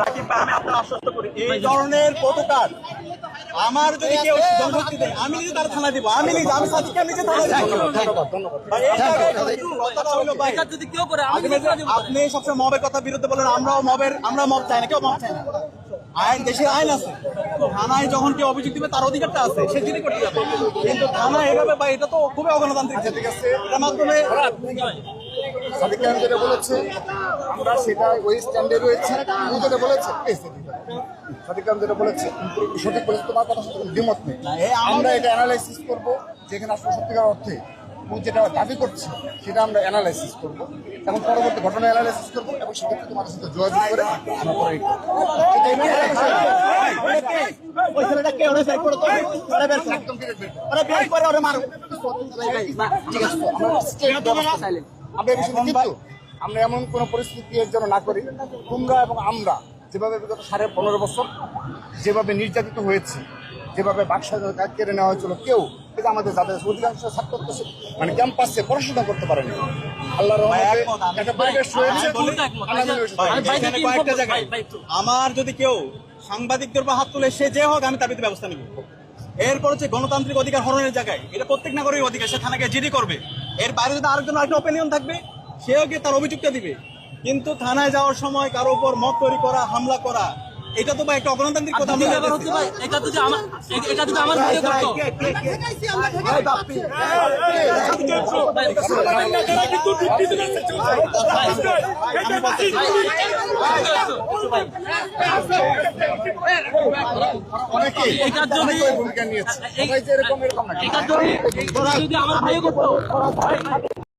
রাকিব ভাই, আমি আপনার আশ্বস্ত করি এই ধরনের পদকার আমার যদি কেউ জনশক্তি দেয় আমি নিজে তার থানা দিব, আমি সাদিককে নিজে থানা দিব। যদি কেউ করে আপনি সবসময় মবের কথা বিরুদ্ধে বলেন, আমরা মব চাই না, কেউ মব চাই না। আইন, দেশের আইন আছে, থানায় যখন কেউ অভিযোগ দিবে তার অধিকারটা আছে, সে জিডি করতে যাবে। কিন্তু থানা এভাবে বা এটা তো খুবই অগণতান্ত্রিক। ঠিক আছে, এটার মাধ্যমে সাদিক খান যেটা বলেছে আমরা সেটা ওই স্ট্যান্ডে রয়েছে। ও যেটা বলেছে সাদিক খান যেটা বলেছে সঠিক বলেছে, তোমার কথা সাথে দ্বিমত নেই। আমরা এটা অ্যানালাইসিস করবো যেখানে আসলে সত্যিকার অর্থে ও যেটা দাবি করছে সেটা আমরা অ্যানালাইসিস করবো এবং পরবর্তী ঘটনা অ্যানালাইসিস করবো এবং সেক্ষেত্রে তোমাদের সাথে যোগাযোগ করে আমরা পরে আমরা এমন কোন পরিস্থিতি যেন না করি। তোমরা এবং আমরা যেভাবে বিগত 15.5 বছর যেভাবে নির্যাতিত হয়েছে, যেভাবে বাকস্বাধীনতা কেড়ে নেওয়া হয়েছিল, কেউ কিন্তু আমাদের যাদের অধিকাংশ ছাত্র মানে ক্যাম্পাসে পড়াশোনা করতে পারেনি। আল্লাহর রহমতে একটা পরিবেশ রয়েছে। কয়েকটা জায়গায় আমার যদি কেউ সাংবাদিকদের বা হাত তুলে সে যে হোক, আমি তার বিরুদ্ধে ব্যবস্থা নিব। এরপর হচ্ছে গণতান্ত্রিক অধিকার হরণের জায়গায় এটা প্রত্যেক নাগরিক অধিকার, সে থানাকে জিডি করবে। এর বাইরে যদি আরেকজন আরেকটা অপিনিয়ন থাকবে সেও গিয়ে তার অভিযোগটা দিবে। কিন্তু থানায় যাওয়ার সময় কারো উপর মত তৈরি করা, হামলা করা, এটা তো একটা অগণতান্ত্রিক কথা। এটা যদি আমার ভূমিকা নিয়েছে। যদি আমার ভাই করতো